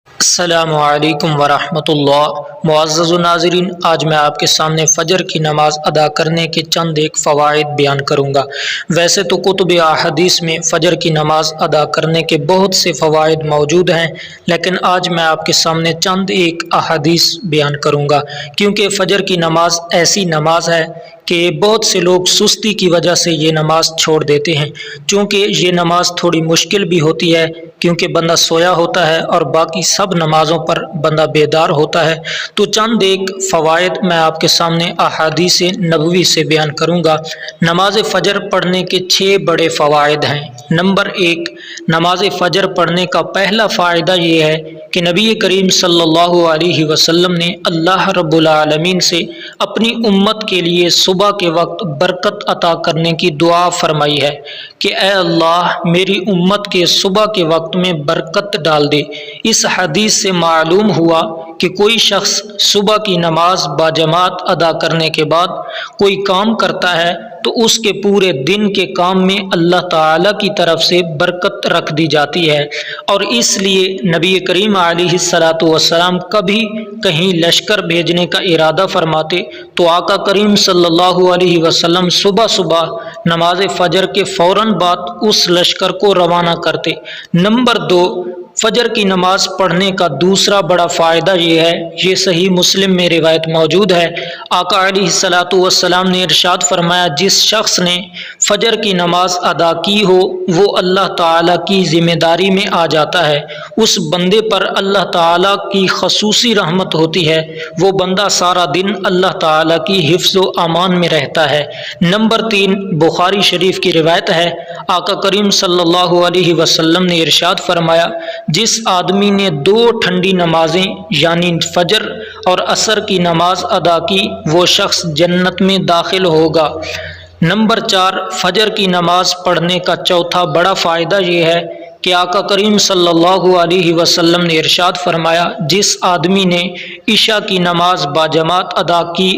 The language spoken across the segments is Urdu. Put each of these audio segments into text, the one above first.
السلام علیکم ورحمۃ اللہ۔ معزز ناظرین، آج میں آپ کے سامنے فجر کی نماز ادا کرنے کے چند ایک فوائد بیان کروں گا۔ ویسے تو کتب احادیث میں فجر کی نماز ادا کرنے کے بہت سے فوائد موجود ہیں، لیکن آج میں آپ کے سامنے چند ایک احادیث بیان کروں گا، کیونکہ فجر کی نماز ایسی نماز ہے کہ بہت سے لوگ سستی کی وجہ سے یہ نماز چھوڑ دیتے ہیں۔ چونکہ یہ نماز تھوڑی مشکل بھی ہوتی ہے، کیونکہ بندہ سویا ہوتا ہے اور باقی سب نمازوں پر بندہ بیدار ہوتا ہے، تو چند ایک فوائد میں آپ کے سامنے احادیث نبوی سے بیان کروں گا۔ نماز فجر پڑھنے کے 6 بڑے فوائد ہیں۔ نمبر 1، نماز فجر پڑھنے کا پہلا فائدہ یہ ہے کہ نبی کریم صلی اللہ علیہ وسلم نے اللہ رب العالمین سے اپنی امت کے لیے صبح کے وقت برکت عطا کرنے کی دعا فرمائی ہے کہ اے اللہ، میری امت کے صبح کے وقت میں برکت ڈال دے۔ اس حدیث سے معلوم ہوا کہ کوئی شخص صبح کی نماز باجماعت ادا کرنے کے بعد کوئی کام کرتا ہے تو اس کے پورے دن کے کام میں اللہ تعالیٰ کی طرف سے برکت رکھ دی جاتی ہے، اور اس لیے نبی کریم علیہ الصلاۃ والسلام کبھی کہیں لشکر بھیجنے کا ارادہ فرماتے تو آقا کریم صلی اللہ علیہ وسلم صبح صبح نماز فجر کے فوراً بعد اس لشکر کو روانہ کرتے۔ نمبر 2، فجر کی نماز پڑھنے کا دوسرا بڑا فائدہ یہ ہے، یہ صحیح مسلم میں روایت موجود ہے، آقا علیہ الصلاۃ والسلام نے ارشاد فرمایا، جس شخص نے فجر کی نماز ادا کی ہو وہ اللہ تعالیٰ کی ذمہ داری میں آ جاتا ہے، اس بندے پر اللہ تعالیٰ کی خصوصی رحمت ہوتی ہے، وہ بندہ سارا دن اللہ تعالیٰ کی حفظ و امان میں رہتا ہے۔ نمبر 3، بخاری شریف کی روایت ہے، آقا کریم صلی اللہ علیہ وسلم نے ارشاد فرمایا، جس آدمی نے 2 ٹھنڈی نمازیں یعنی فجر اور عصر کی نماز ادا کی وہ شخص جنت میں داخل ہوگا۔ نمبر 4، فجر کی نماز پڑھنے کا چوتھا بڑا فائدہ یہ ہے کہ آقا کریم صلی اللہ علیہ وسلم نے ارشاد فرمایا، جس آدمی نے عشاء کی نماز باجماعت ادا کی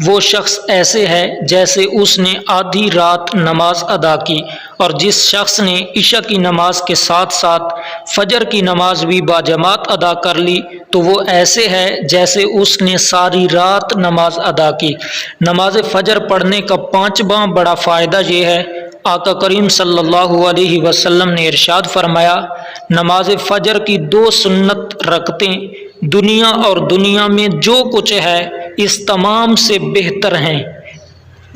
وہ شخص ایسے ہے جیسے اس نے آدھی رات نماز ادا کی، اور جس شخص نے عشاء کی نماز کے ساتھ ساتھ فجر کی نماز بھی باجماعت ادا کر لی تو وہ ایسے ہے جیسے اس نے ساری رات نماز ادا کی۔ نماز فجر پڑھنے کا 5واں بڑا فائدہ یہ ہے، آقا کریم صلی اللہ علیہ وسلم نے ارشاد فرمایا، نماز فجر کی 2 سنت رکعتیں دنیا اور دنیا میں جو کچھ ہے اس تمام سے بہتر ہیں۔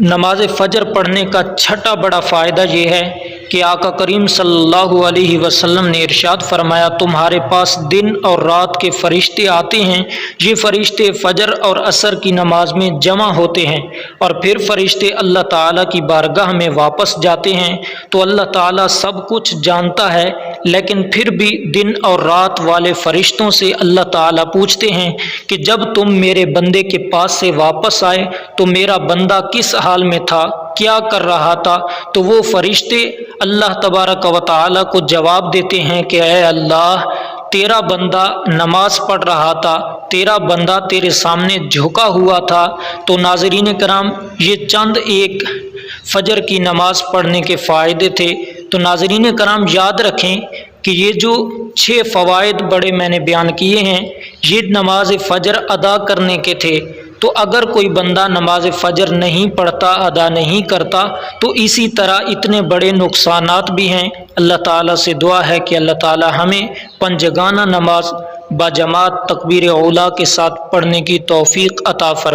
نماز فجر پڑھنے کا 6واں بڑا فائدہ یہ ہے کہ آقا کریم صلی اللہ علیہ وسلم نے ارشاد فرمایا، تمہارے پاس دن اور رات کے فرشتے آتے ہیں، یہ فرشتے فجر اور عصر کی نماز میں جمع ہوتے ہیں، اور پھر فرشتے اللہ تعالیٰ کی بارگاہ میں واپس جاتے ہیں، تو اللہ تعالیٰ سب کچھ جانتا ہے، لیکن پھر بھی دن اور رات والے فرشتوں سے اللہ تعالیٰ پوچھتے ہیں کہ جب تم میرے بندے کے پاس سے واپس آئے تو میرا بندہ کس حال میں تھا، کیا کر رہا تھا؟ تو وہ فرشتے اللہ تبارک و تعالیٰ کو جواب دیتے ہیں کہ اے اللہ، تیرا بندہ نماز پڑھ رہا تھا، تیرا بندہ تیرے سامنے جھکا ہوا تھا۔ تو ناظرین کرام، یہ چند ایک فجر کی نماز پڑھنے کے فائدے تھے۔ تو ناظرین کرام، یاد رکھیں کہ یہ جو 6 فوائد بڑے میں نے بیان کیے ہیں، یہ نماز فجر ادا کرنے کے تھے۔ تو اگر کوئی بندہ نماز فجر نہیں پڑھتا، ادا نہیں کرتا، تو اسی طرح اتنے بڑے نقصانات بھی ہیں۔ اللہ تعالیٰ سے دعا ہے کہ اللہ تعالیٰ ہمیں پنجگانہ نماز باجماعت تکبیر اولیٰ کے ساتھ پڑھنے کی توفیق عطا فرمائے۔